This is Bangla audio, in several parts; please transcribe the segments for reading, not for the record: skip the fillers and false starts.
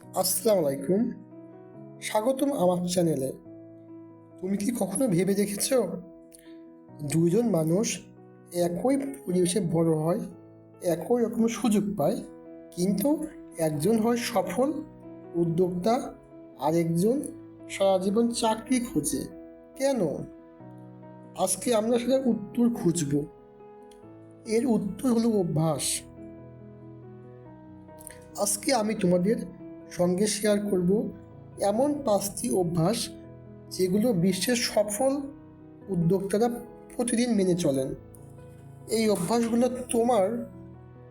আসসালামু আলাইকুম। স্বাগতম আমার চ্যানেলে। তুমি কি কখনো ভেবে দেখেছো, দুজন মানুষ একই পরিবেশে বড় হয়, একই রকম সুযোগ পায়, কিন্তু একজন হয় সফল উদ্যোক্তা, আরেকজন সারা জীবন চাকরি খোঁজে? কেন? আজকে আমরা সেটা উত্তর খুঁজব। এর উত্তর হলো অভ্যাস। আজকে আমি তোমাদের সঙ্গে শেয়ার করব এমন 5টি অভ্যাস যেগুলো বিশ্বের সফল উদ্যোক্তারা প্রতিদিন মেনে চলেন। এই অভ্যাসগুলো তোমার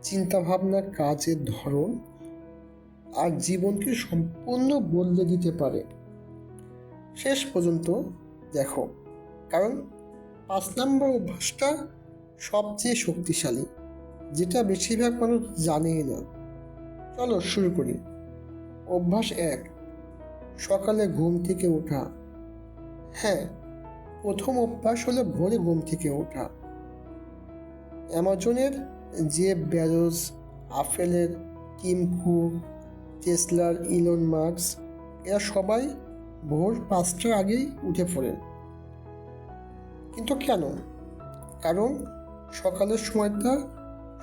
চিন্তাভাবনা, কাজের ধরন আর জীবনকে সম্পূর্ণ বদলে দিতে পারে। শেষ পর্যন্ত দেখো, কারণ 5 নম্বর অভ্যাসটা সবচেয়ে শক্তিশালী, যেটা বেশিরভাগ মানুষ জানেই না। চলো শুরু করি। অভ্যাস 1, সকালে ঘুম থেকে ওঠা। হ্যাঁ, প্রথম অভ্যাস হলো ভোরে ঘুম থেকে ওঠা। অ্যামাজনের জেফ বেজোস, আপেলের টিম কুক, টেসলার ইলন মাস্ক, এরা সবাই ভোর 5টার আগেই উঠে পড়েন। কিন্তু কেন? কারণ সকালের সময়টা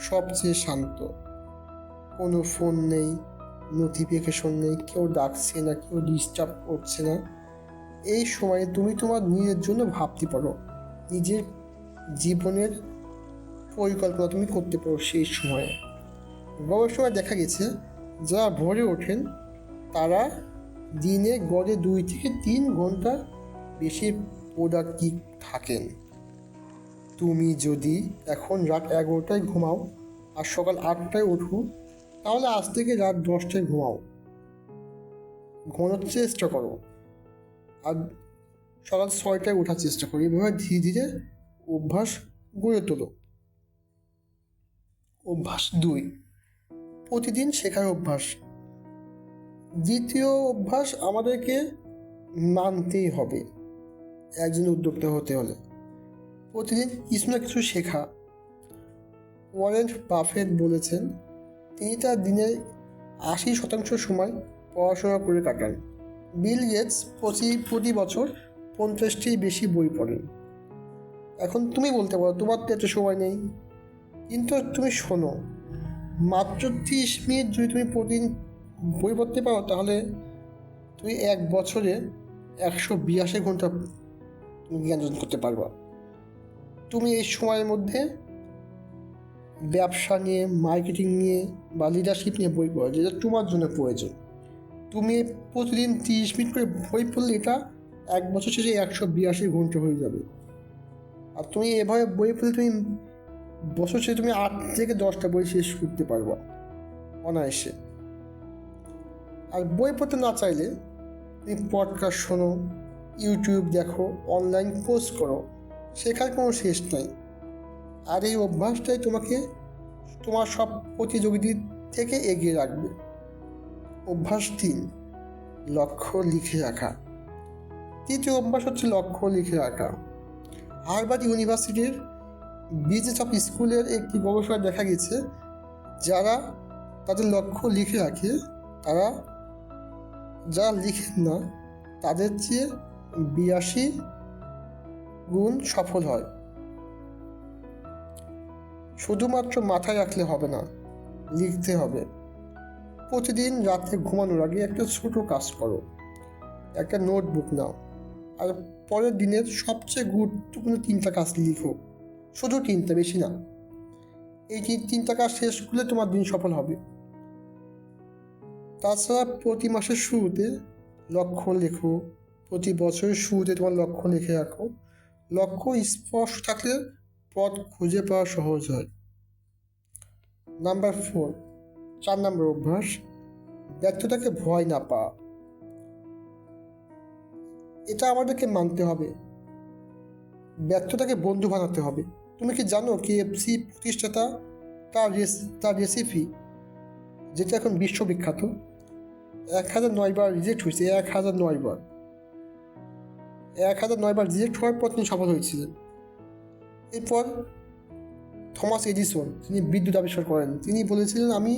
সবচেয়ে শান্ত। কোনো ফোন নেই, নোটিফিকেশন নেই, কেউ ডাকছে না, কেউ ডিস্টার্ব করছে না। এই সময়ে তুমি তোমার নিজের জন্য ভাবতে পারো, নিজের জীবনের পরিকল্পনা তুমি করতে পারো সেই সময়ে। গবেষণায় দেখা গেছে, যারা ভোরে ওঠেন তারা দিনে গড়ে 2 থেকে 3 ঘন্টা বেশি প্রোডাক্টিভ থাকেন। তুমি যদি এখন রাত 11টায় ঘুমাও আর সকাল 8টায় ওঠো, তাহলে আজ থেকে রাত 10টায় ঘুমাও, ঘুমানোর চেষ্টা করো, আর সকাল 6টায় ওঠার চেষ্টা করো। এভাবে ধীরে ধীরে অভ্যাস গড়ে তোলো। অভ্যাস 2, প্রতিদিন শেখার অভ্যাস। দ্বিতীয় অভ্যাস আমাদেরকে মানতেই হবে একজন উদ্যোক্তা হতে হলে। প্রতিদিন কিছু না কিছু শেখা। ওয়ারেন বাফেট বলেছেন, তিনি তার দিনের 80% সময় পড়াশোনা করে কাটান। বিল গেটস প্রতি বছর 50টির বেশি বই পড়েন। এখন তুমি বলতে পারো তোমার তো এত সময় নেই, কিন্তু তুমি শোনো, মাত্র 30 মিনিট যদি তুমি প্রতিদিন বই পড়তে পারো, তাহলে তুমি 1 বছরে 182 ঘন্টা তুমি জ্ঞান অর্জন করতে পারবা। তুমি এই সময়ের মধ্যে ব্যবসা নিয়ে, মার্কেটিং নিয়ে বা লিডারশিপ নিয়ে বই পড়ো, যেটা তোমার জন্য প্রয়োজন। তুমি প্রতিদিন 30 মিনিট করে বই পড়লে এটা 1 বছর শেষে 182 ঘন্টা হয়ে যাবে। আর তুমি এভাবে বই পড়লে তুমি বছর শেষে তুমি 8 থেকে 10টা বই শেষ করতে পারবা অনায়াসে। আর বই পড়তে না চাইলে তুমি পডকাস্ট শোনো, ইউটিউব দেখো, অনলাইন কোর্স করো, শেখার কোনো শেষ নাই। আর এই অভ্যাসটাই তোমাকে তোমার সব প্রতিযোগীদের থেকে এগিয়ে রাখবে। অভ্যাস 3, লক্ষ্য লিখে রাখা। তৃতীয় অভ্যাস হচ্ছে লক্ষ্য লিখে রাখা। হার্ভার্ড ইউনিভার্সিটির বিজনেস অফ স্কুলের একটি গবেষণায় দেখা গেছে, যারা তাদের লক্ষ্য লিখে রাখে, যারা লিখেন না, তাদের চেয়ে 82 গুণ সফল হয়। শুধুমাত্র মাথায় রাখলে হবে না, লিখতে হবে। প্রতিদিন রাতে ঘুমানোর আগে একটা ছোট কাজ করো, একটা নোটবুক নাও, আর পরের দিনের সবচেয়ে গুরুত্বপূর্ণ 3টা কাজ লিখো। শুধু 3টা, বেশি না। এই 3টা কাজ শেষ করলে তোমার দিন সফল হবে। তাছাড়া প্রতি মাসের শুরুতে লক্ষ্য লেখো, প্রতি বছরের শুরুতে তোমার লক্ষ্য লিখে রাখো। লক্ষ্য স্পষ্ট থাকলে পথ খুঁজে পাওয়া সহজ হয়। নাম্বার 4 নম্বর অভ্যাস, ব্যর্থতাকে ভয় না পাওয়া। এটা আমাদেরকে মানতে হবে, ব্যর্থতাকে বন্ধু বানাতে হবে। তুমি কি জানো KFC প্রতিষ্ঠাতা তার রেসিপি, যেটা এখন বিশ্ববিখ্যাত, 1009 বার রিজেক্ট হয়েছে। 1009 বার 1009 বার রিজেক্ট হওয়ার পর তিনি সফল হয়েছিলেন। এরপর থমাস এডিসন, তিনি বিদ্যুৎ আবিষ্কার করেন। তিনি বলেছিলেন, আমি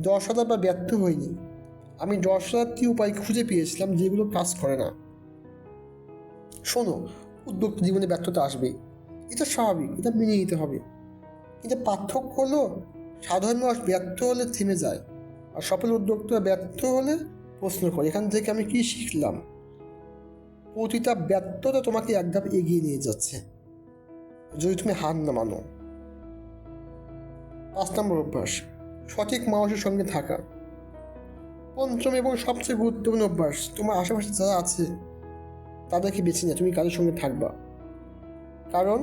10,000 বার ব্যর্থ হইনি, আমি 10,000টি উপায় খুঁজে পেয়েছিলাম যেগুলো কাজ করে না। শোনো, উদ্যোক্তা জীবনে ব্যর্থতা আসবে, এটা স্বাভাবিক, এটা মেনে নিতে হবে। কিন্তু পার্থক্য হলো সাধারণ মানুষ ব্যর্থ হলে থেমে যায়, আর সফল উদ্যোক্তা ব্যর্থ হলে প্রশ্ন করে এখান থেকে আমি কি শিখলাম। প্রতিটা ব্যর্থতা তোমাকে এক ধাপ এগিয়ে নিয়ে যাচ্ছে যদি তুমি হার না মানো। 5 নম্বর অভ্যাস, সঠিক মানুষের সঙ্গে থাকা। পঞ্চম এবং সবচেয়ে গুরুত্বপূর্ণ অভ্যাস, তোমার আশেপাশে যারা আছে তাদেরকে বেছে নিয়ে তুমি কাদের সঙ্গে থাকবা। কারণ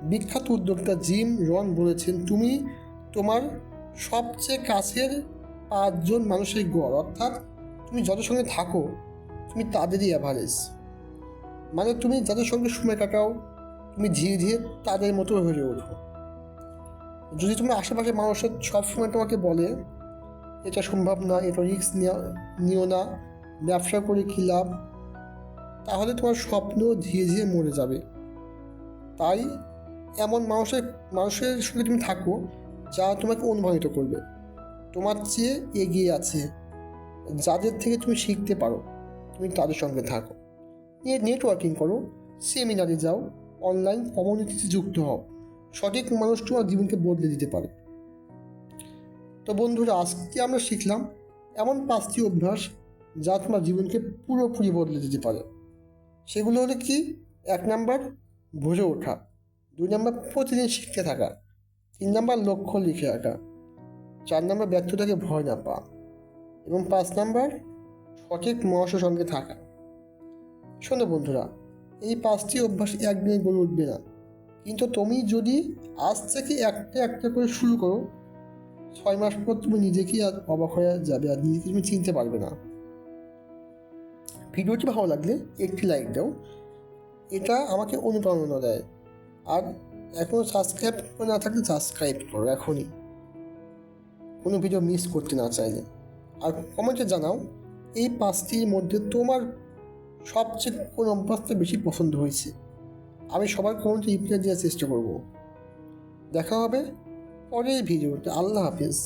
বিখ্যাত উদ্যোক্তা জিম রন বলেছেন, তুমি তোমার সবচেয়ে কাছের 5 জন মানুষের গড়, অর্থাৎ তুমি যাদের সঙ্গে থাকো তুমি তাদেরই অ্যাভারেজ। মানে তুমি যাদের সঙ্গে সময় কাটাও তুমি ধীরে ধীরে তাদের মতো হয়ে ওঠো। যদি তুমি আশেপাশে মানুষের সবসময় তোমাকে বলে এটা সম্ভব না, এটা রিস্ক নিও না, ব্যবসা করে কী লাভ, তাহলে তোমার স্বপ্ন ধীরে ধীরে মরে যাবে। তাই এমন মানুষের সঙ্গে তুমি থাকো যা তোমাকে অনুপ্রাণিত করবে, তোমার চেয়ে এগিয়ে আছে, যাদের থেকে তুমি শিখতে পারো, তুমি তাদের সঙ্গে থাকো। নেটওয়ার্কিং করো, সেমিনারে যাও, অনলাইন কমিউনিটিতে যুক্ত হও। সঠিক মানুষ তোমার জীবনকে বদলে দিতে পারে। তো বন্ধুরা, আজকে আমরা শিখলাম এমন 5টি অভ্যাস যা তোমার জীবনকে পুরোপুরি বদলে দিতে পারে। সেগুলো হলো কি? 1 নাম্বার ভরে ওঠা, 2 নাম্বার প্রতিদিন শিখতে থাকা, 3 নাম্বার লক্ষ্য লিখে রাখা, 4 নাম্বার ব্যর্থতাকে ভয় না পাওয়া, এবং 5 নাম্বার সঠিক মানুষের সঙ্গে থাকা। শোনো বন্ধুরা, এই 5টি অভ্যাস একদিনে গড়ে উঠবে না, কিন্তু তুমি যদি আজ থেকে একটা একটা করে শুরু করো, 6 মাস পর তুমি নিজেকেই আর অবাক হয়ে যাবে, আর নিজেকে তুমি চিনতে পারবে না। ভিডিওটি ভালো লাগলে একটি লাইক দাও, এটা আমাকে অনুপ্রেরণা দেয়। আর এখনও সাবস্ক্রাইব করে না থাকলে সাবস্ক্রাইব করো এখনই, কোনো ভিডিও মিস করতে না চাইলে। আর কমেন্টে জানাও এই 5টির মধ্যে তোমার সবচেয়ে কোন অভ্যাসটা বেশি পছন্দ হয়েছে। আমি সবার কমেন্টে রিপ্লাই দেওয়ার চেষ্টা করব। দেখা হবে পরের ভিডিওতে। আল্লাহ হাফেজ।